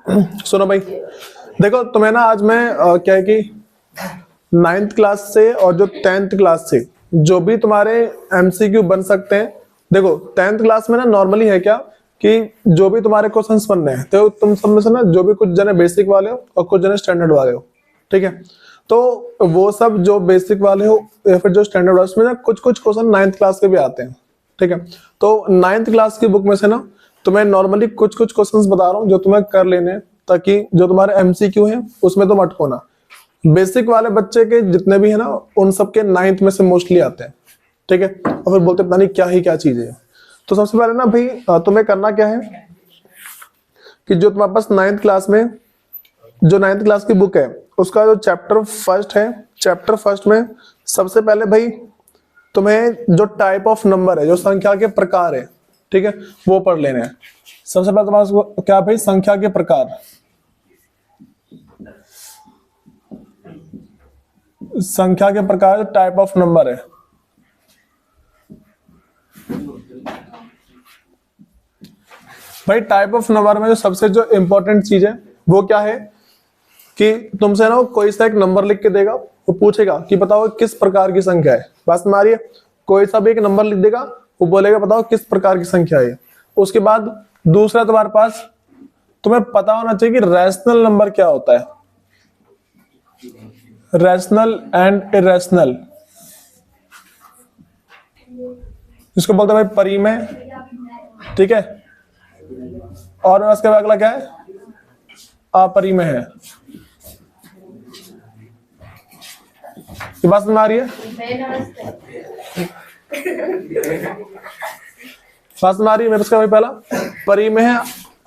सुनो भाई, देखो तुम्हें ना आज मैं क्या है कि 9th क्लास से और जो 10th क्लास से जो भी तुम्हारे एमसीक्यू बन सकते हैं। देखो 10th क्लास में ना नॉर्मली है क्या कि जो भी तुम्हारे क्वेश्चंस बन रहे हैं तो तुम सब में से ना जो भी कुछ जने बेसिक वाले हो और कुछ जने स्टैंडर्ड वाले हो, ठीक है। तो वो सब जो बेसिक वाले हो या फिर जो स्टैंडर्ड वाले, उसमें ना कुछ कुछ क्वेश्चन 9th क्लास के भी आते हैं, ठीक है। तो 9th क्लास की बुक में से ना तुम्हें नॉर्मली कुछ कुछ क्वेश्चंस बता रहा हूँ जो तुम्हें कर लेने हैं, ताकि जो तुम्हारे एमसीक्यू है उसमें तुम अटको ना। बेसिक वाले बच्चे के जितने भी है ना उन सबके 9th में से मोस्टली आते हैं, ठीक है। और फिर बोलते पता नहीं क्या ही क्या चीज है। तो सबसे पहले ना भाई तुम्हें करना क्या है कि जो तुम्हारे पास 9th क्लास में जो 9th क्लास की बुक है उसका जो चैप्टर फर्स्ट है, चैप्टर फर्स्ट में सबसे पहले भाई तुम्हें जो टाइप ऑफ नंबर है, जो संख्या के प्रकार है, ठीक है, वो पढ़ लेने हैं। सबसे पहले तुम्हारा क्या भाई, संख्या के प्रकार। संख्या के प्रकार टाइप ऑफ नंबर है। भाई टाइप ऑफ नंबर में जो सबसे जो इंपॉर्टेंट चीज है वो क्या है कि तुमसे ना कोई सा एक नंबर लिख के देगा, वो पूछेगा कि बताओ किस प्रकार की संख्या है। बस तुम्हारी कोई सा भी एक नंबर लिख देगा, वो बोलेगा बताओ किस प्रकार की संख्या है। उसके बाद दूसरा तुम्हारे पास तुम्हें पता होना चाहिए कि रैशनल नंबर क्या होता है, रैशनल एंड इरेशनल। इसको बोलते हैं भाई परिमेय, ठीक है। और उसके बाद अगला क्या है, अपरिमेय है। ये बात समझ आ रही है? बात समझ आ रही है? मेरे पास क्या भाई पहला परिमेय है,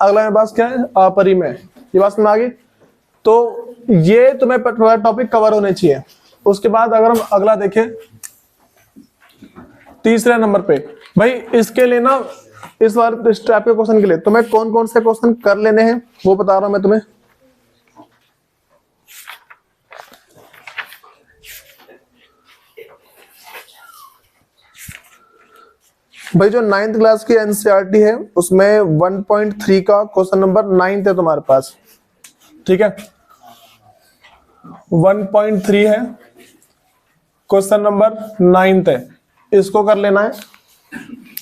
अगला मेरे पास क्या है, अपरिमेय। ये बात समझ आ गई? तो ये तुम्हें टॉपिक कवर होने चाहिए। उसके बाद अगर हम अगला देखें तीसरे नंबर पे, भाई इसके लिए ना इस बार इस टाइप के क्वेश्चन के लिए तुम्हें कौन कौन से क्वेश्चन कर लेने हैं वो बता रहा हूं मैं तुम्हें। भाई जो 9th क्लास की एनसीईआरटी है उसमें 1.3 का क्वेश्चन नंबर 9 है तुम्हारे पास, ठीक है। 1.3 है, क्वेश्चन नंबर 9 है, इसको कर लेना है।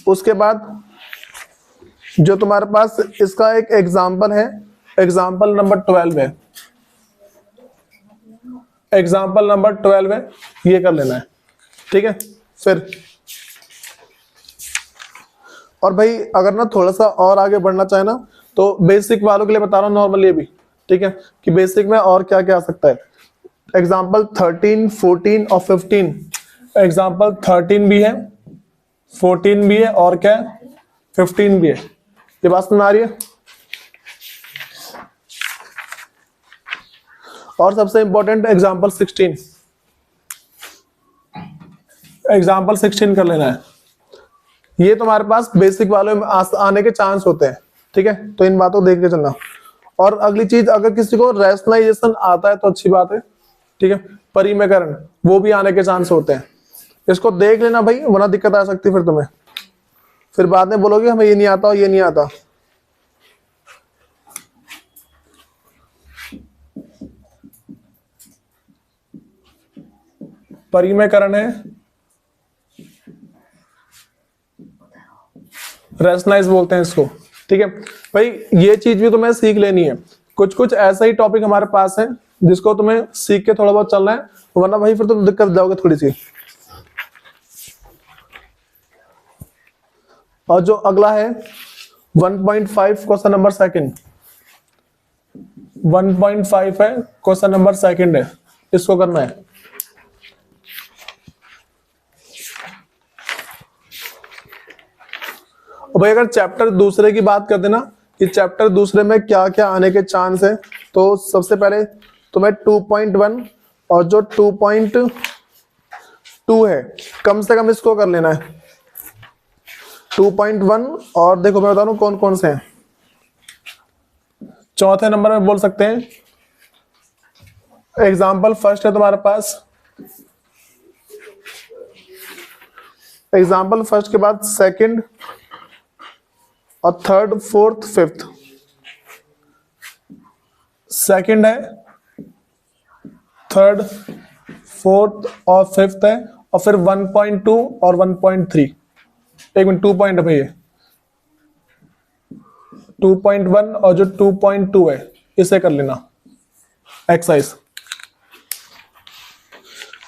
उसके बाद जो तुम्हारे पास इसका एक एग्जाम्पल है, एग्जाम्पल नंबर 12 है, एग्जाम्पल नंबर 12 है, ये कर लेना है, ठीक है। फिर और भाई अगर ना थोड़ा सा और आगे बढ़ना चाहे ना तो बेसिक वालों के लिए बता रहा हूँ नॉर्मल ये भी, ठीक है, कि बेसिक में और क्या क्या आ सकता है। एग्जाम्पल 13, 14 और 15। एग्जाम्पल 13 भी है, 14 भी है और क्या है, 15 भी है। ये बात समझ आ रही है? और सबसे इंपॉर्टेंट एग्जाम्पल 16, एग्जाम्पल 16 कर लेना है। ये तुम्हारे पास बेसिक वालों में आने के चांस होते हैं, ठीक है। तो इन बातों को देख के चलना। और अगली चीज, अगर किसी को रैशनलाइजेशन आता है तो अच्छी बात है, ठीक है। परिमेयकरण वो भी आने के चांस होते हैं, इसको देख लेना भाई, वरना दिक्कत आ सकती है फिर तुम्हें। फिर बाद में बोलोगे हमें ये नहीं आता और ये नहीं आता। परिमेयकरण है, रैशनलाइज बोलते हैं इसको, ठीक है। भाई ये चीज भी तुम्हें सीख लेनी है। कुछ कुछ ऐसा ही टॉपिक हमारे पास है जिसको तुम्हें सीख के थोड़ा बहुत चलना है, वरना भाई फिर तुम दिक्कत जाओगे थोड़ी सी। और जो अगला है 1.5 क्वेश्चन नंबर सेकंड, 1.5 है, क्वेश्चन नंबर सेकंड है, इसको करना है। भाई अगर चैप्टर दूसरे की बात करते ना कि चैप्टर दूसरे में क्या क्या आने के चांस है, तो सबसे पहले तुम्हें 2.1 और जो 2.2 है कम से कम इसको कर लेना है। 2.1 और देखो मैं बता रहा हूं कौन कौन से हैं। चौथे नंबर में बोल सकते हैं एग्जाम्पल फर्स्ट है तुम्हारे पास, एग्जाम्पल फर्स्ट के बाद सेकंड और थर्ड, फोर्थ, फिफ्थ, सेकंड है, थर्ड, फोर्थ और फिफ्थ है, और फिर 1.2 और 1.3। एक मिनट, 2 पॉइंट भाई, 2.1 और जो 2.2 है इसे कर लेना एक्सरसाइज।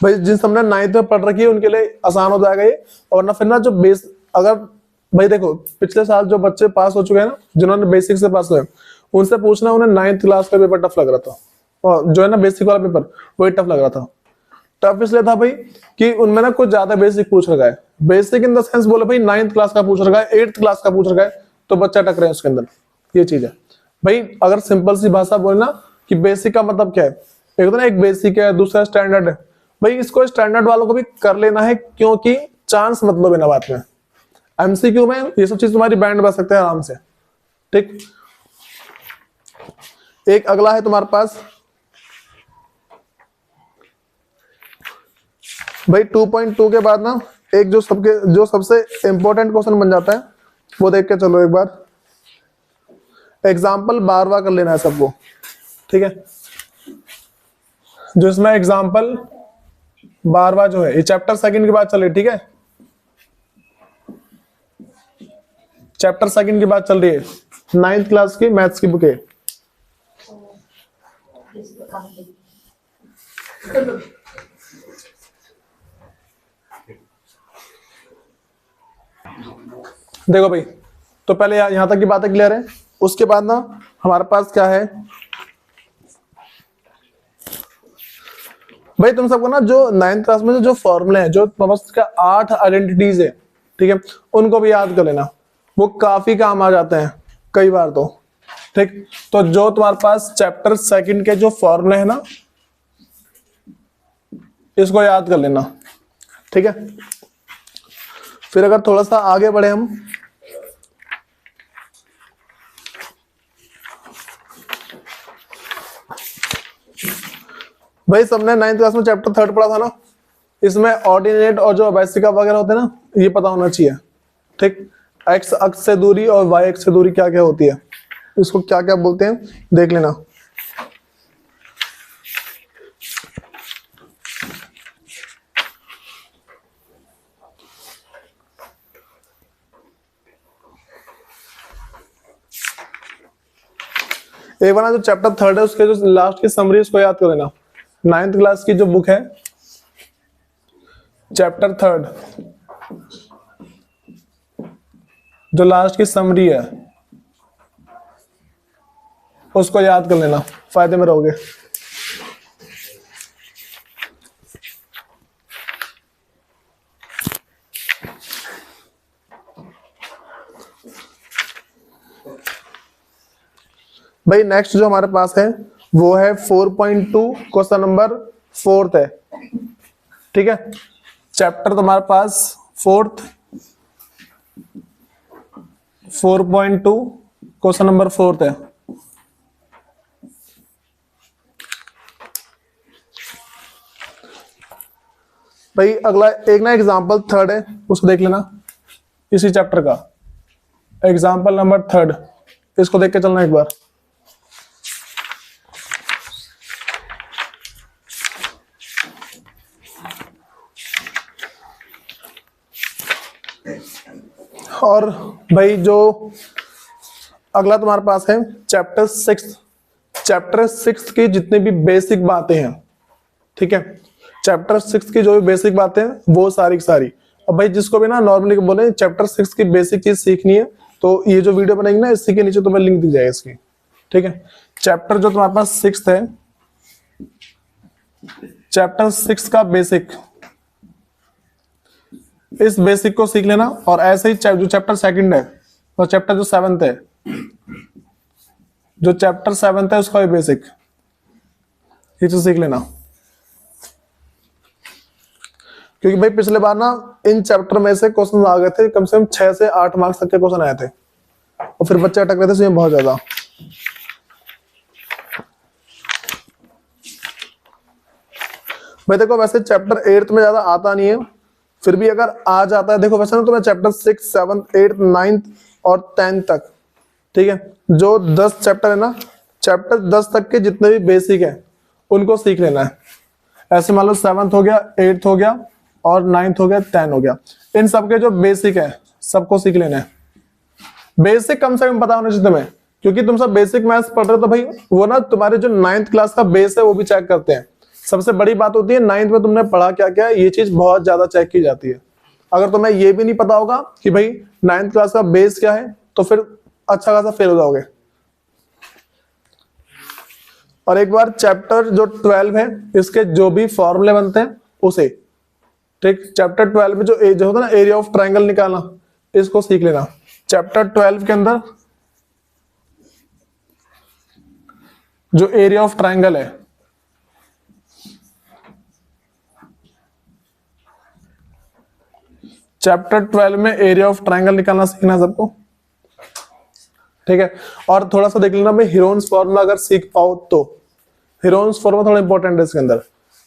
भाई जिन सबने 9th में पढ़ रखी है उनके लिए आसान हो जाएगा ये। और ना फिर ना जो बेस, अगर भाई देखो पिछले साल जो बच्चे पास हो चुके हैं ना, जिन्होंने बेसिक से पास हुए, उनसे पूछना उन्हें 9th क्लास का पेपर टफ लग रहा था, और जो है ना बेसिक वाला पेपर वही टफ लग रहा था। टफ इसलिए था भाई कि उनमें ना कुछ ज्यादा बेसिक पूछ रखा है। बेसिक इन द सेंस बोले भाई 9th क्लास का पूछ रखा है, 8th क्लास का पूछ रखा है, तो बच्चा टक रहे हैं उसके अंदर, ये चीज है भाई। अगर सिंपल सी भाषा बोले ना कि बेसिक का मतलब क्या है, एक तो ना एक बेसिक है, दूसरा स्टैंडर्ड है। भाई इसको स्टैंडर्ड वालों को भी कर लेना है, क्योंकि चांस मत लो बिना बात में। एमसीक्यू में ये सब चीज तुम्हारी बैंड बच सकते हैं आराम से, ठीक। एक अगला है तुम्हारे पास भाई 2.2 के बाद ना एक जो सबसे इंपॉर्टेंट क्वेश्चन बन जाता है, वो देख के चलो एक बार। एग्जाम्पल 12वां कर लेना है सबको, ठीक है। जो इसमें एग्जाम्पल 12वां जो है, ये चैप्टर सेकंड की बात चल रही है, ठीक है। चैप्टर सेकंड की बात चल रही है, 9th क्लास की मैथ्स की बुक है। देखो भाई, तो पहले यहां तक की बातें क्लियर है। उसके बाद ना हमारे पास क्या है भाई, तुम सबको ना जो 9th क्लास में जो फॉर्मूले हैं, जो का 8 आइडेंटिटीज है, ठीक है, उनको भी याद कर लेना, वो काफी काम आ जाते हैं कई बार तो, ठीक। तो जो तुम्हारे पास चैप्टर सेकंड के जो फॉर्मूले है ना, इसको याद कर लेना, ठीक है। फिर अगर थोड़ा सा आगे बढ़े हम, भाई सबने 9th क्लास में चैप्टर थर्ड पढ़ा था ना, इसमें ऑर्डिनेट और जो अवैसिका वगैरह होते हैं ना, ये पता होना चाहिए, ठीक। एक्स अक्ष से दूरी और वाई अक्ष से दूरी क्या क्या होती है, इसको क्या क्या बोलते हैं देख लेना। एक बार जो चैप्टर थर्ड है उसके जो लास्ट की समरी उसको याद कर लेना। 9th क्लास की जो बुक है चैप्टर थर्ड, जो लास्ट की समरी है उसको याद कर लेना, फायदे में रहोगे। भाई नेक्स्ट जो हमारे पास है वो है 4.2, क्वेश्चन नंबर 4 है, ठीक है। चैप्टर तुम्हारे पास 4th 4.2 क्वेश्चन नंबर 4 है। भाई अगला एक ना एग्जाम्पल थर्ड है, उसको देख लेना, इसी चैप्टर का एग्जाम्पल नंबर 3, इसको देख के चलना एक बार। और भाई जो अगला तुम्हारे पास है चैप्टर 6, चैप्टर 6 की जितनी भी बेसिक बातें हैं, ठीक है, चैप्टर 6 की जो भी बेसिक बातें हैं वो सारी की सारी। अब भाई जिसको भी ना नॉर्मली बोले चैप्टर 6 की बेसिक चीज सीखनी है, तो ये जो वीडियो बनेगी ना इसी के नीचे तुम्हें लिंक दी जाएगी इसकी, ठीक है। चैप्टर जो तुम्हारे पास 6 है, चैप्टर 6 का बेसिक, इस बेसिक को सीख लेना। और ऐसे ही जो चैप्टर सेकंड है और चैप्टर जो 7th है, जो चैप्टर 7th है उसका भी बेसिक ये तो सीख लेना, क्योंकि भाई पिछले बार ना इन चैप्टर में से क्वेश्चन आ गए थे, कम से कम 6 से 8 मार्क्स तक के क्वेश्चन आए थे, और फिर बच्चे अटक रहे थे इसमें बहुत ज्यादा। भाई देखो वैसे चैप्टर 8th में ज्यादा आता नहीं है, फिर भी अगर आ जाता है, देखो वैसे ना तुम्हें चैप्टर 6, 7, 8, 9 और 10 तक, ठीक है, जो 10 चैप्टर है ना चैप्टर 10 तक के जितने भी बेसिक है उनको सीख लेना है। ऐसे मान लो 7th हो गया, 8th हो गया और 9th हो गया, 10 हो गया, इन सबके जो बेसिक है सबको सीख लेना है। बेसिक कम से कम पता होना चाहिए तुम्हें, क्योंकि तुम सब बेसिक मैथ्स पढ़ रहे हो तो भाई वो ना तुम्हारे जो 9th क्लास का बेस है वो भी चेक करते हैं। सबसे बड़ी बात होती है 9th में तुमने पढ़ा क्या क्या, ये चीज बहुत ज्यादा चेक की जाती है। अगर तुम्हें ये भी नहीं पता होगा कि भाई 9th क्लास का बेस क्या है तो फिर अच्छा खासा फेल हो जाओगे। और एक बार चैप्टर जो 12 है इसके जो भी फॉर्मूले बनते हैं उसे, ठीक, चैप्टर 12 में जो होता है ना एरिया ऑफ ट्राइंगल निकालना, इसको सीख लेना। चैप्टर 12 के अंदर जो एरिया ऑफ ट्राइंगल है, चैप्टर 12 में एरिया ऑफ ट्राइंगल निकालना सीखना सबको, ठीक है। और थोड़ा सा देख लेना भाई हीरोन्स फॉर्मूला अगर सीख पाओ तो, हीरोन्स फॉर्मूला थोड़ा इंपॉर्टेंट है इसके अंदर।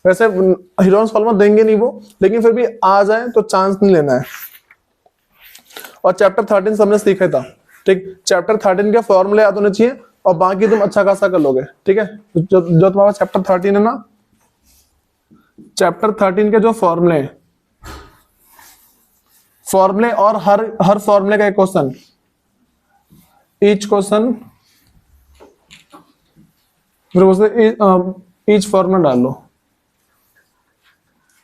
वैसे हीरोन्स फॉर्मूला देंगे नहीं वो, लेकिन फिर भी आ जाए तो चांस नहीं लेना है। और चैप्टर 13 सबने सीखा था, ठीक, चैप्टर 13 के फॉर्मूले याद होने चाहिए और बाकी तुम अच्छा खासा कर लोगे, ठीक है। जो तुम्हारा चैप्टर 13 है ना, चैप्टर 13 के जो फॉर्मूले हैं, फॉर्मूले और हर फॉर्मूले का एक question, each question, each formula डाल लो।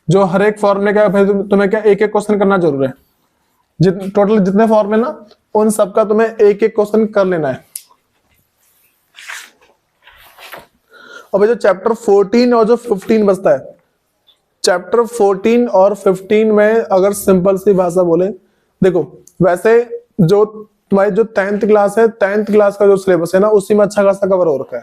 जो हर एक फॉर्मूले का भाई तुम्हें क्या एक एक क्वेश्चन करना जरूर है। टोटल जितने फॉर्मूले ना उन सबका तुम्हें एक एक क्वेश्चन कर लेना है। और जो चैप्टर 14 और जो 15 बचता है, चैप्टर 14 और 15 में अगर सिंपल सी भाषा बोले, देखो वैसे जो तुम्हारी जो 10th क्लास है, 10th क्लास का जो सिलेबस है ना उसी में अच्छा खासा कवर हो रखा है,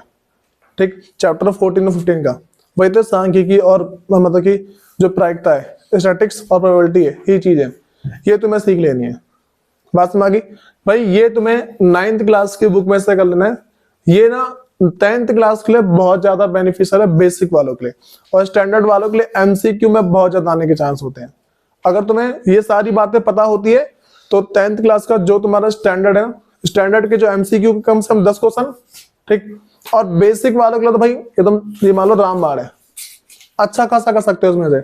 ठीक। चैप्टर 14 और 15 का वही तो सांख्यिकी और मतलब कि जो प्रायिकता है, स्टैटिक्स और प्रोबेबिलिटी है, ये चीज है, ये तुम्हें सीख लेनी है। बात समझ आ गई भाई। ये तुम्हें 9th क्लास की बुक में से कर लेना है। ये ना 10th क्लास के लिए बहुत ज्यादा बेनिफिशियल है, बेसिक वालों के लिए, और स्टैंडर्ड वालों के लिए एमसीक्यू में बहुत ज्यादा आने के चांस होते हैं। अगर तुम्हें ये सारी बातें पता होती है तो 10th क्लास का जो तुम्हारा स्टैंडर्ड है, स्टैंडर्ड के जो एमसीक्यू के कम से कम 10 क्वेश्चन, ठीक, और बेसिक वालों के लिए तो भाई एकदम ये मान लो रामबाण है, अच्छा खासा कर सकते हो उसमें से।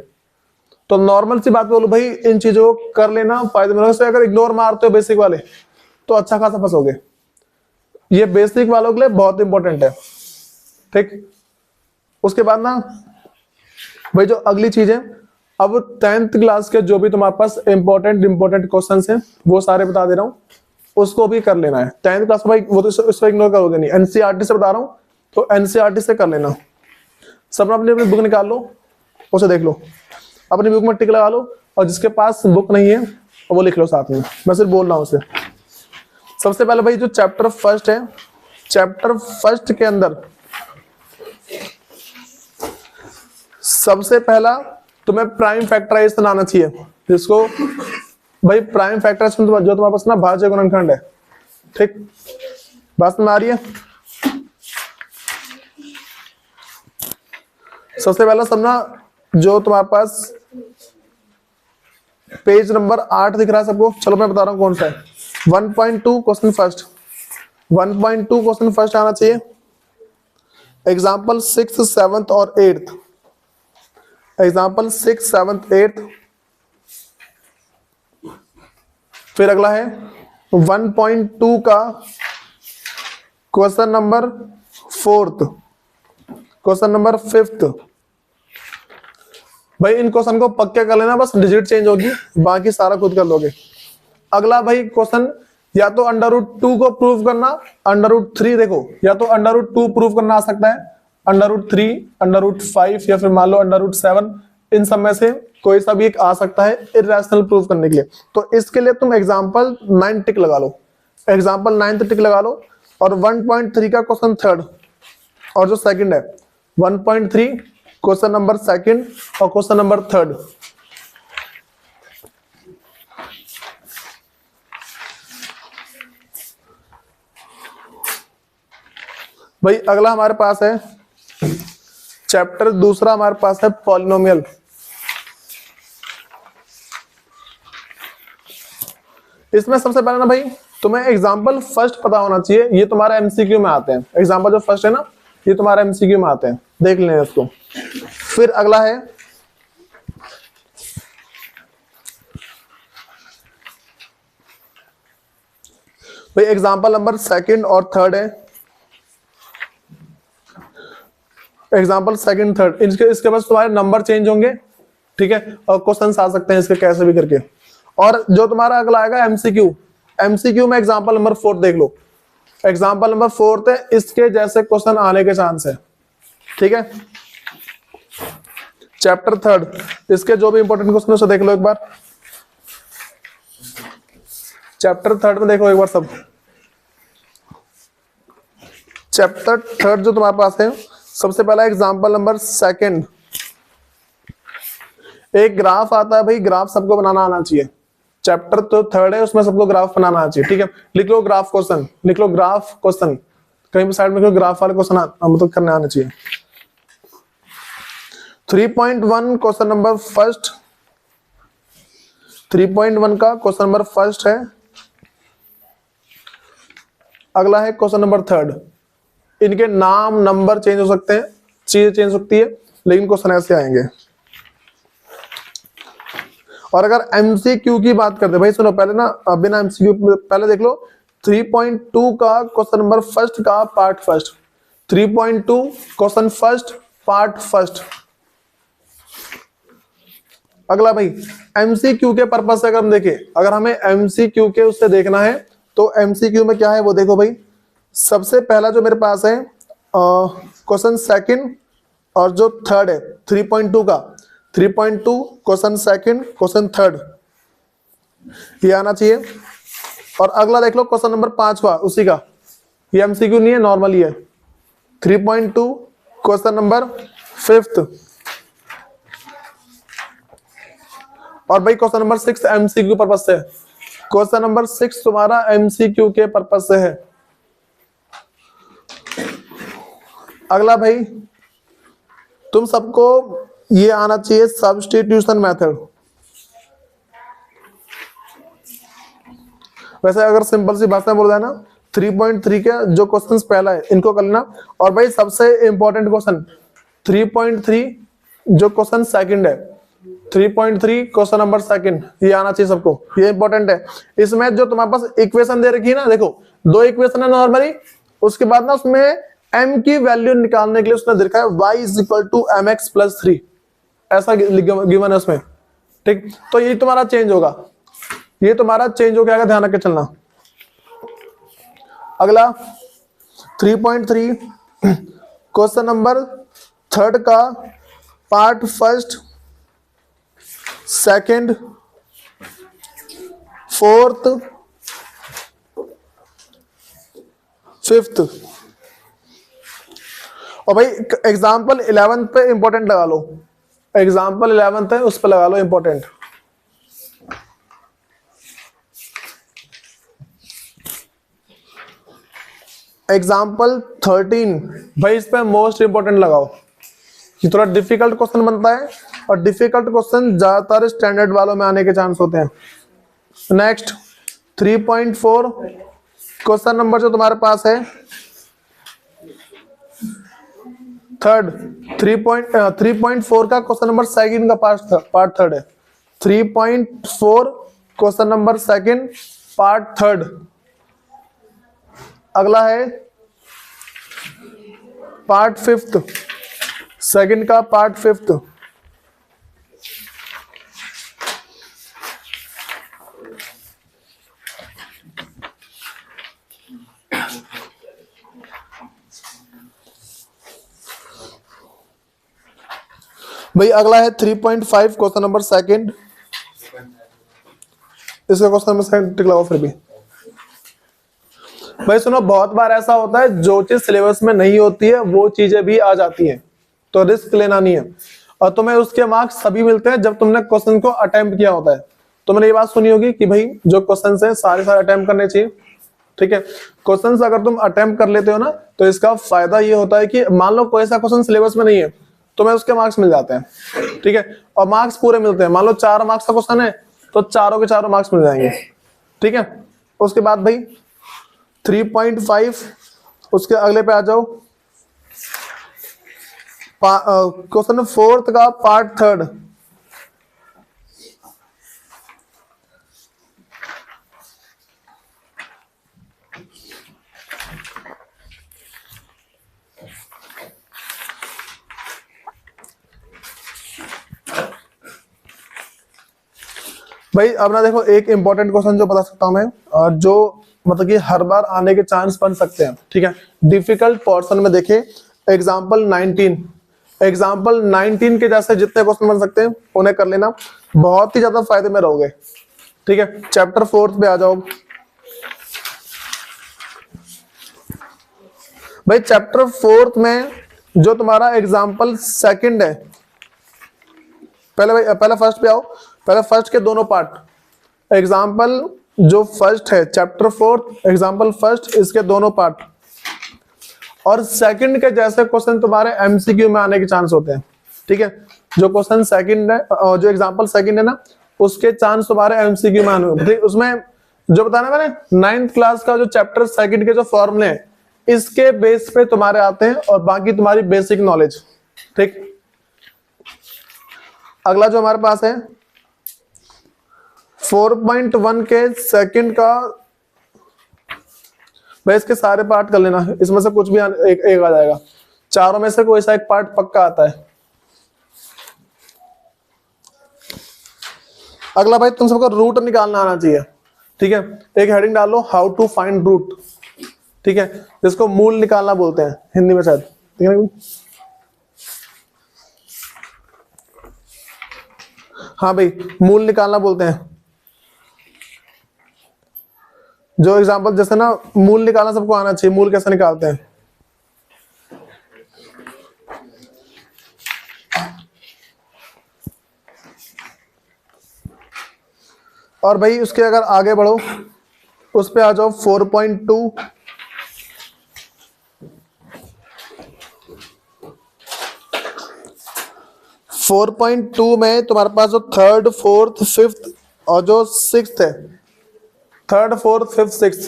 तो नॉर्मल सी बात बोलो भाई, इन चीजों को कर लेना फायदेमंद है। अगर इग्नोर मारते हो बेसिक वाले तो अच्छा खासा फंसोगे। ये बेसिक वालों के लिए बहुत इंपॉर्टेंट है, ठीक। उसके बाद ना भाई जो अगली चीज है, अब 10th क्लास के जो भी तुम्हारे पास इंपॉर्टेंट क्वेश्चंस हैं वो सारे बता दे रहा हूँ, उसको भी कर लेना है। 10th क्लास भाई वो तो इसको इग्नोर करोगे नहीं, एनसीईआरटी से बता रहा हूँ तो एनसीईआरटी से कर लेना। सब अपनी अपनी बुक निकाल लो, उसे देख लो, अपनी बुक में टिक लगा लो, और जिसके पास बुक नहीं है वो लिख लो साथ में, मैं सिर्फ बोल रहा हूँ उसे। सबसे पहले भाई जो चैप्टर फर्स्ट है, चैप्टर फर्स्ट के अंदर सबसे पहला तुम्हें प्राइम फैक्टराइजेशन आना चाहिए, जिसको भाई प्राइम फैक्टराइजेशन जो तुम्हारे पास ना भाज्य गुणनखंड है, ठीक, बात में आ रही है। सबसे पहला समझना, जो तुम्हारे पास पेज नंबर 8 दिख रहा है सबको, चलो मैं बता रहा हूं कौन सा है। 1.2 क्वेश्चन फर्स्ट, 1.2 क्वेश्चन फर्स्ट आना चाहिए। एग्जाम्पल 6th 7th और 8th, example 6th 7th 8th। फिर अगला है 1.2 का question number 4th, question number 5th। भाई इन क्वेश्चन को पक्का कर लेना, बस डिजिट चेंज होगी, बाकी सारा खुद कर लोगे। अगला भाई क्वेश्चन या तो √2 को प्रूव करना, √3 देखो, या तो √2 प्रूव करना आ सकता है, √3, √5 या फिर मान लो √7, इन सब में से कोई सा भी एक आ सकता है इररेशनल प्रूव करने के लिए। तो इसके लिए तुम एग्जाम्पल 9 टिक लगा लो, एग्जाम्पल 9 टिक लगा लो। और 1.3 का क्वेश्चन थर्ड और जो सेकंड है 1.3 क्वेश्चन नंबर सेकंड और क्वेश्चन नंबर थर्ड। भाई अगला हमारे पास है चैप्टर दूसरा, हमारे पास है पॉलिनोमियल। इसमें सबसे पहले ना भाई तुम्हें एग्जाम्पल फर्स्ट पता होना चाहिए, ये तुम्हारा एमसीक्यू में आते हैं। एग्जाम्पल जो फर्स्ट है ना, ये तुम्हारा एमसीक्यू में आते हैं, देख लें इसको। फिर अगला है भाई एग्जाम्पल नंबर सेकंड और थर्ड है। एग्जाम्पल सेकंड थर्ड, इसके पास तुम्हारे नंबर चेंज होंगे, ठीक है, और क्वेश्चन आ सकते हैं इसके कैसे भी करके। और जो तुम्हारा अगला आएगा एमसीक्यू, एमसीक्यू में एग्जाम्पल नंबर 4 देख लो। एग्जाम्पल नंबर 4 है, इसके जैसे क्वेश्चन आने के चांस है, ठीक है। चैप्टर थर्ड, इसके जो भी इंपॉर्टेंट क्वेश्चन है उसे देख लो एक बार। चैप्टर थर्ड में देखो एक बार सब। चैप्टर थर्ड जो तुम्हारे पास है, सबसे पहला एग्जाम्पल नंबर सेकंड, एक ग्राफ आता है भाई, ग्राफ सबको बनाना आना चाहिए। चैप्टर तो थर्ड है, उसमें सबको ग्राफ बनाना आना चाहिए, ठीक है। लिख लो ग्राफ क्वेश्चन, लिख लो ग्राफ क्वेश्चन, कहीं भी साइड में ग्राफ वाले क्वेश्चन मतलब करने आना चाहिए। 3.1 क्वेश्चन नंबर फर्स्ट, 3.1 का क्वेश्चन नंबर फर्स्ट है। अगला है क्वेश्चन नंबर थर्ड। इनके नाम नंबर चेंज हो सकते हैं, चीजें चेंज हो सकती है, लेकिन क्वेश्चन ऐसे आएंगे। और अगर एमसीक्यू की बात करते भाई, सुनो पहले ना, बिना एमसीक्यू पहले देख लो 3.2 का क्वेश्चन नंबर फर्स्ट का part first, 3.2 question first part first. अगला भाई एमसीक्यू के पर्पज से अगर हम देखें, अगर हमें एमसीक्यू के उससे देखना है तो एमसीक्यू में क्या है वो देखो भाई। सबसे पहला जो मेरे पास है क्वेश्चन सेकंड, और जो थर्ड है 3.2 का, 3.2 क्वेश्चन सेकंड क्वेश्चन थर्ड, ये आना चाहिए। और अगला देख लो क्वेश्चन नंबर 5वां, उसी का, ये एमसीक्यू नहीं है, नॉर्मल ही है। 3.2 क्वेश्चन नंबर फिफ्थ, और भाई क्वेश्चन नंबर 6 एमसीक्यू पर्पज से, क्वेश्चन नंबर 6 तुम्हारा एमसीक्यू के पर्पज से है। अगला भाई तुम सबको ये आना चाहिए सब्स्टिट्यूशन मेथड। वैसे अगर सिंपल सी भाषा में बोल रहा है ना, 3.3 के जो क्वेश्चंस पहला है इनको कर लेना। और भाई सबसे इंपॉर्टेंट क्वेश्चन 3.3 जो क्वेश्चन सेकंड है, 3.3 क्वेश्चन नंबर सेकंड, ये आना चाहिए सबको, ये इंपॉर्टेंट है। इसमें जो तुम्हारे पास इक्वेशन दे रखी है ना, देखो 2 इक्वेशन है नॉर्मली, उसके बाद ना उसमें m की वैल्यू निकालने के लिए उसने देखा है y = mx + 3, ऐसा गिवन है उसमें, ठीक। तो ये तुम्हारा चेंज होगा, ये तुम्हारा चेंज हो गया, ध्यान रख के चलना। अगला 3.3 क्वेश्चन नंबर थर्ड का part first second fourth fifth. और भाई एग्जाम्पल 11 पे इंपॉर्टेंट लगा लो, एग्जाम्पल 11 है उस पे लगा लो इंपॉर्टेंट। एग्जाम्पल 13 भाई इस पे मोस्ट इंपॉर्टेंट लगाओ, ये थोड़ा डिफिकल्ट क्वेश्चन बनता है, और डिफिकल्ट क्वेश्चन ज्यादातर स्टैंडर्ड वालों में आने के चांस होते हैं। नेक्स्ट 3.4 क्वेश्चन नंबर जो तुम्हारे पास है थर्ड, 3.4 का क्वेश्चन नंबर सेकंड का पार्ट थर्ड है। 3.4 question number second part third. अगला है पार्ट फिफ्थ, सेकंड का पार्ट फिफ्थ। भाई अगला है 3.5 क्वेश्चन नंबर सेकंड, इसका क्वेश्चन नंबर सेकंड टिक लगाओ। फिर भी भाई सुनो, बहुत बार ऐसा होता है जो चीज सिलेबस में नहीं होती है वो चीजें भी आ जाती हैं, तो रिस्क लेना नहीं है। और तुम्हें उसके मार्क्स सभी मिलते हैं जब तुमने क्वेश्चन को अटेम्प्ट किया होता है। तो मैंने ये बात सुनी होगी कि भाई जो क्वेश्चन है सारे अटेम्प्ट करने चाहिए, ठीक है। क्वेश्चंस अगर तुम अटेम्प्ट कर लेते हो ना, तो इसका फायदा ये होता है कि मान लो कोई ऐसा क्वेश्चन सिलेबस में नहीं है, तुम्हें उसके मार्क्स मिल जाते हैं, ठीक है। और मार्क्स पूरे मिलते हैं, मान लो 4 मार्क्स का क्वेश्चन है तो चारों के चारों मार्क्स मिल जाएंगे, ठीक है। उसके बाद भाई 3.5, उसके अगले पे आ जाओ, क्वेश्चन 4 का पार्ट 3। भाई अब ना देखो, एक इंपॉर्टेंट क्वेश्चन जो बता सकता हूं मैं, और जो मतलब कि हर बार आने के चांस बन सकते हैं, ठीक है। डिफिकल्ट पोर्शन में देखे एग्जाम्पल 19 के जैसे जितने क्वेश्चन बन सकते हैं उन्हें कर लेना, बहुत ही ज्यादा फायदे में रहोगे, ठीक है। चैप्टर 4 पे आ जाओ भाई। चैप्टर 4 में जो तुम्हारा एग्जाम्पल 2 है, पहले फर्स्ट पे आओ। पहले फर्स्ट के दोनों पार्ट, एग्जाम्पल जो फर्स्ट है चैप्टर 4 एग्जाम्पल फर्स्ट, इसके दोनों पार्ट और सेकंड के जैसे क्वेश्चन तुम्हारे एमसीक्यू में आने के चांस होते हैं, ठीक है। जो क्वेश्चन सेकंड है और जो एग्जाम्पल सेकंड है ना, उसके चांस तुम्हारे एमसीक्यू में आने होते हैं। उसमें जो बताना मैंने 9th क्लास का जो चैप्टर सेकंड के जो फॉर्मूले हैं, इसके बेस पे तुम्हारे आते हैं और बाकी तुम्हारी बेसिक नॉलेज, ठीक। अगला जो हमारे पास है 4.1 के सेकंड का, भाई इसके सारे पार्ट कर लेना, इसमें से कुछ भी एक आ जाएगा, चारों में से कोई सा एक पार्ट पक्का आता है। अगला भाई तुम सबको रूट निकालना आना चाहिए, ठीक है। एक हेडिंग डाल लो, हाउ टू फाइंड रूट, ठीक है, जिसको मूल निकालना बोलते हैं हिंदी में शायद, ठीक है। हाँ भाई, मूल निकालना बोलते हैं। जो एग्जांपल जैसे ना, मूल निकालना सबको आना चाहिए, मूल कैसे निकालते हैं। और भाई उसके अगर आगे बढ़ो, उस पे आ जाओ 4.2। में तुम्हारे पास जो 3rd 4th 5th और जो 6th है, 3rd 4th 5th 6th,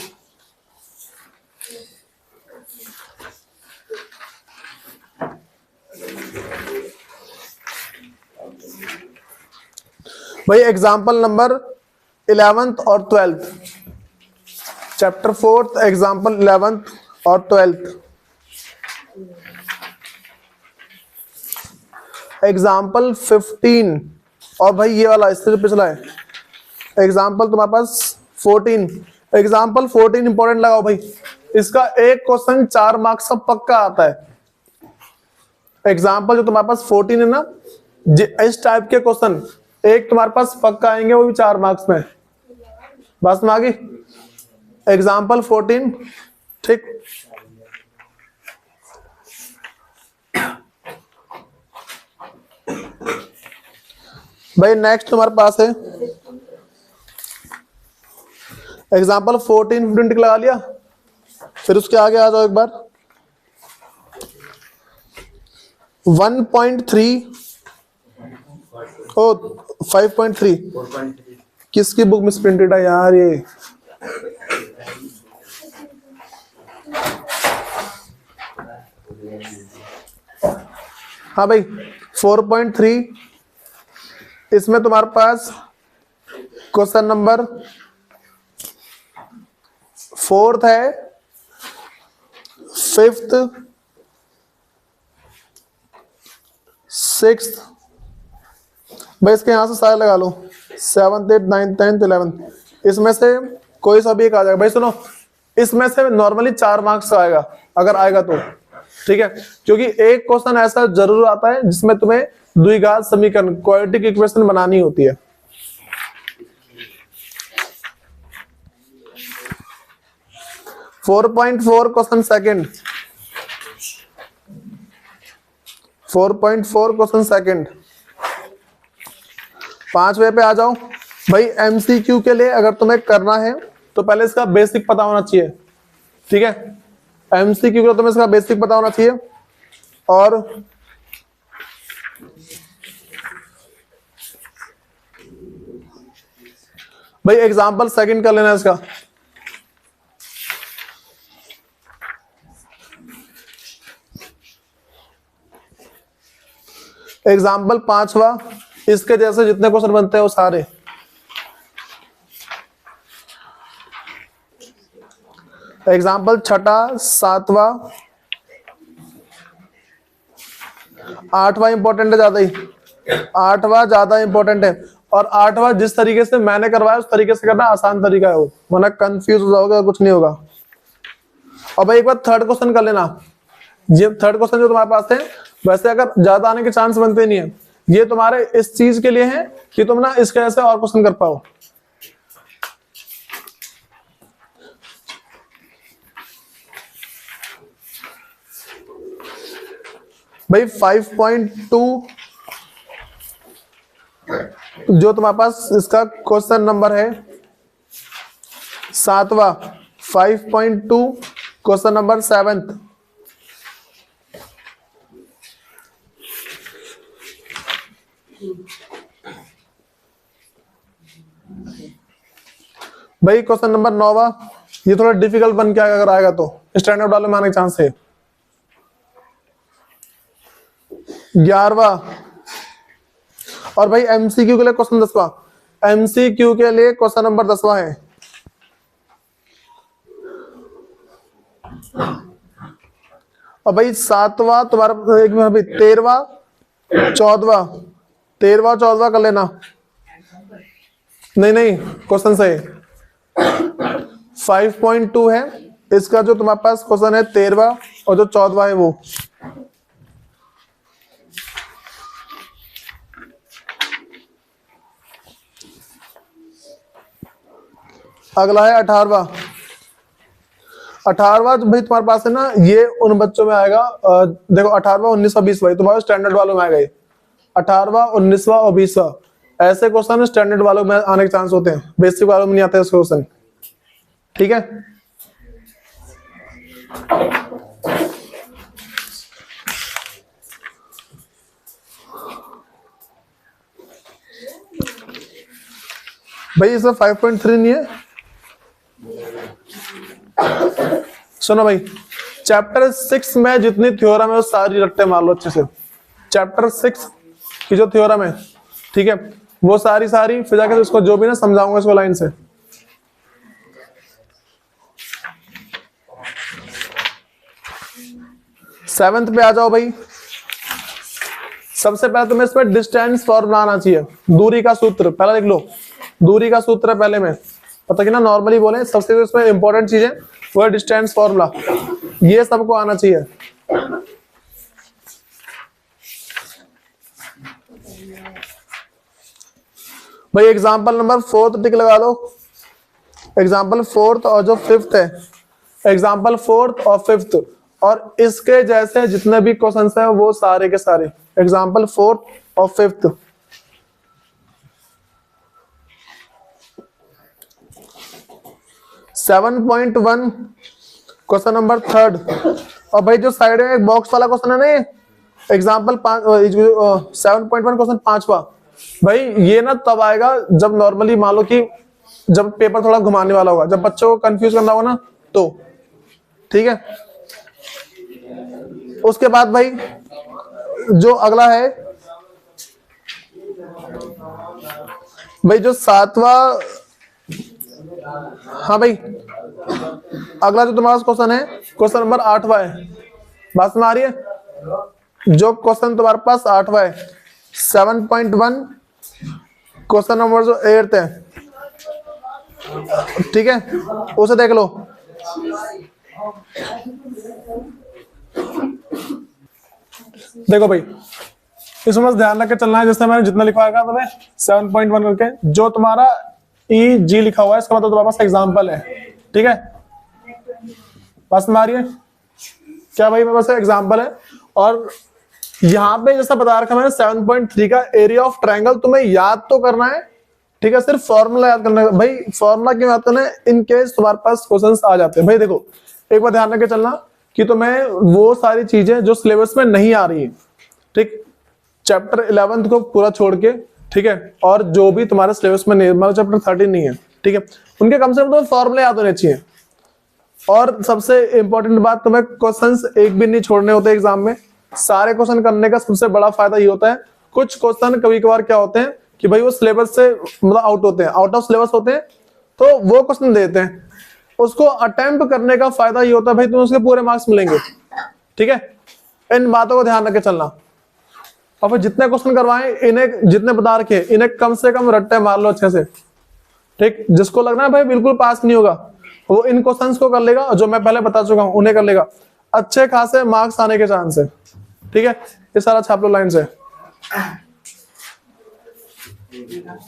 भाई एग्जाम्पल नंबर 11th और 12th, chapter 4th example 11th और 12th। एग्जाम्पल 15 और भाई ये वाला इससे जो पिछला है एग्जाम्पल तुम्हारे पास 14। एग्जाम्पल 14 इंपॉर्टेंट लगाओ भाई, इसका एक क्वेश्चन 4 मार्क्स का पक्का आता है। एग्जाम्पल जो तुम्हारे पास 14 है ना, इस टाइप के क्वेश्चन एक तुम्हारे पास पक्का आएंगे, वो भी 4 मार्क्स में। बस में आ गई एग्जाम्पल 14, ठीक। भाई नेक्स्ट तुम्हारे पास है एग्जाम्पल 14 15 टिक लगा लिया, फिर उसके आगे आ जाओ एक बार 1.3 ओ 5.3 किसकी बुक में प्रिंटेड है यार ये। हाँ भाई 4.3, इसमें तुम्हारे पास क्वेश्चन नंबर 4th है, 5th 6th, भाई इसके यहां से सारे लगा लो 7th 8th 9th 10th 11th, इसमें से कोई सा भी एक आ जाएगा। भाई सुनो, इसमें से नॉर्मली 4 मार्क्स आएगा अगर आएगा तो, ठीक है, क्योंकि एक क्वेश्चन ऐसा जरूर आता है जिसमें तुम्हें द्विघात समीकरण क्वाड्रेटिक इक्वेशन बनानी होती है। Four 4.4 question second, 4.4 question second. 5वें पे आ जाओ भाई। एमसीक्यू के लिए अगर तुम्हें करना है तो पहले इसका बेसिक पता होना चाहिए, ठीक है। एमसीक्यू के लिए तुम्हें इसका बेसिक पता होना चाहिए। और भाई एग्जाम्पल सेकंड कर लेना इसका, एग्जाम्पल 5वां, इसके जैसे जितने क्वेश्चन बनते हैं वो सारे। एग्जाम्पल 6, 7वां, 8वां इंपॉर्टेंट है ज्यादा ही, 8वां ज्यादा इंपॉर्टेंट है। और 8वां जिस तरीके से मैंने करवाया उस तरीके से करना आसान तरीका है वो, वरना कंफ्यूज हो जाओगे और कुछ नहीं होगा। और भाई एक बार थर्ड क्वेश्चन कर लेना, ये थर्ड क्वेश्चन जो तुम्हारे पास है, वैसे अगर ज्यादा आने के चांस बनते नहीं है, ये तुम्हारे इस चीज के लिए है कि तुम ना इसके जैसे और क्वेश्चन कर पाओ। भाई 5.2 जो तुम्हारे पास इसका क्वेश्चन नंबर है 7वां, 5.2 क्वेश्चन नंबर 7th। भाई क्वेश्चन नंबर 9वां, ये थोड़ा डिफिकल्ट बन के अगर आएगा तो स्टैंडर्ड वाले में आने के चांस है। 11वां, और भाई एमसीक्यू के लिए क्वेश्चन 10वां, एमसीक्यू के लिए क्वेश्चन नंबर 10वां है। और भाई 7वां तुम्हारा, एक मिनट भाई 13वां 14वां कर लेना। नहीं क्वेश्चन सही 5.2 है, इसका जो तुम्हारे पास क्वेश्चन है 13वां और जो 14वां है वो। अगला है 18वां। 18वां भाई तुम्हारे पास है ना, ये उन बच्चों में आएगा, देखो 18वां 19वां 20वां तुम्हारे स्टैंडर्ड वालों में आएगा। 18वां 19वां और 20वां ऐसे क्वेश्चन स्टैंडर्ड वालों में आने के चांस होते हैं, बेसिक वालों में नहीं आते क्वेश्चन। ठीक है, भाई इसमें 5.3 नहीं है। सुनो भाई, चैप्टर 6 में जितनी थ्योरम है वो सारी रट्टे मार लो अच्छे से। चैप्टर 6 की जो थ्योरम है, ठीक है, वो सारी फिर जाकर उसको जो भी ना समझाऊंगा इसको लाइन से। सेवेंथ पे आ जाओ भाई। सबसे पहले तुम्हें इसमें डिस्टेंस फॉर्मूला आना चाहिए, दूरी का सूत्र पहले लिख लो। दूरी का सूत्र है पहले में, पता कि ना नॉर्मली बोले सबसे इसमें इंपॉर्टेंट चीज है वो है डिस्टेंस फॉर्मूला, ये सबको आना चाहिए। भाई एग्जाम्पल नंबर 4 टिक लगा लो। एग्जाम्पल 4 और जो 5th है, एग्जाम्पल 4 और 5th और इसके जैसे जितने भी क्वेश्चन है वो सारे के सारे एग्जाम्पल 4 और 5th। Seven 7.1 question number 3rd। और भाई जो साइड में एक बॉक्स वाला क्वेश्चन है ना, एग्जाम्पल 7.1 क्वेश्चन 5वां, भाई ये ना तब आएगा जब नॉर्मली मान लो कि जब पेपर थोड़ा घुमाने वाला होगा, जब बच्चों को कंफ्यूज करना होगा ना तो। ठीक है, उसके बाद भाई जो अगला है, भाई जो 7वां, हाँ भाई अगला जो तुम्हारा क्वेश्चन है क्वेश्चन नंबर 8वां है। बात समझ आ रही है? जो क्वेश्चन तुम्हारे पास 8वां है 7.1 क्वेश्चन नंबर जो 8th है, ठीक है, उसे देख लो। देखो भाई इसमें बस ध्यान रख के चलना है, जैसे मैंने जितना लिखवाएगा तुम्हें 7.1 करके, जो तुम्हारा EG लिखा हुआ है इसका मतलब तुम्हारे पास एग्जाम्पल है। ठीक है, बस में आ रही है क्या भाई? मेरे पास एग्जाम्पल है। और यहाँ पे जैसा बता रखा मैंने 7.3 का एरिया ऑफ ट्रायंगल तुम्हें याद तो करना है, ठीक है, सिर्फ फॉर्मूला याद करना है। भाई फॉर्मूला क्यों याद करना है? इन केस तुम्हारे पास क्वेश्चंस आ जाते हैं। भाई देखो एक बार ध्यान रख के चलना कि तुम्हें वो सारी चीजें जो सिलेबस में नहीं आ रही है, ठीक, चैप्टर 11 को पूरा छोड़ के, ठीक है, और जो भी तुम्हारे सिलेबस में नहीं, मतलब चैप्टर 13 नहीं है, ठीक है, उनके कम से कम तुम्हें फॉर्मूले याद होने चाहिए। और सबसे इंपॉर्टेंट बात, तुम्हें क्वेश्चंस एक भी नहीं छोड़ने होते एग्जाम में। सारे क्वेश्चन करने का सबसे बड़ा फायदा ये होता है कुछ क्वेश्चन कभी कभार क्या होते हैं कि भाई वो सिलेबस से मतलब आउट होते हैं, आउट ऑफ सिलेबस होते हैं, तो वो क्वेश्चन देते हैं। उसको अटेम्प्ट करने का फायदा ये होता है भाई तुम्हें उसके पूरे मार्क्स मिलेंगे। ठीक है, इन बातों को ध्यान रख के चलना। और फिर जितने क्वेश्चन करवाएं, इन्हें जितने बता रखे इन्हें कम से कम रट्टे मार लो अच्छे से। ठीक, जिसको लगना है भाई बिल्कुल पास नहीं होगा वो इन क्वेश्चंस को कर लेगा, जो मैं पहले बता चुका हूं उन्हें कर लेगा, अच्छे खासे मार्क्स आने के चांस है। ठीक है, ये सारा छाप लो लाइन से।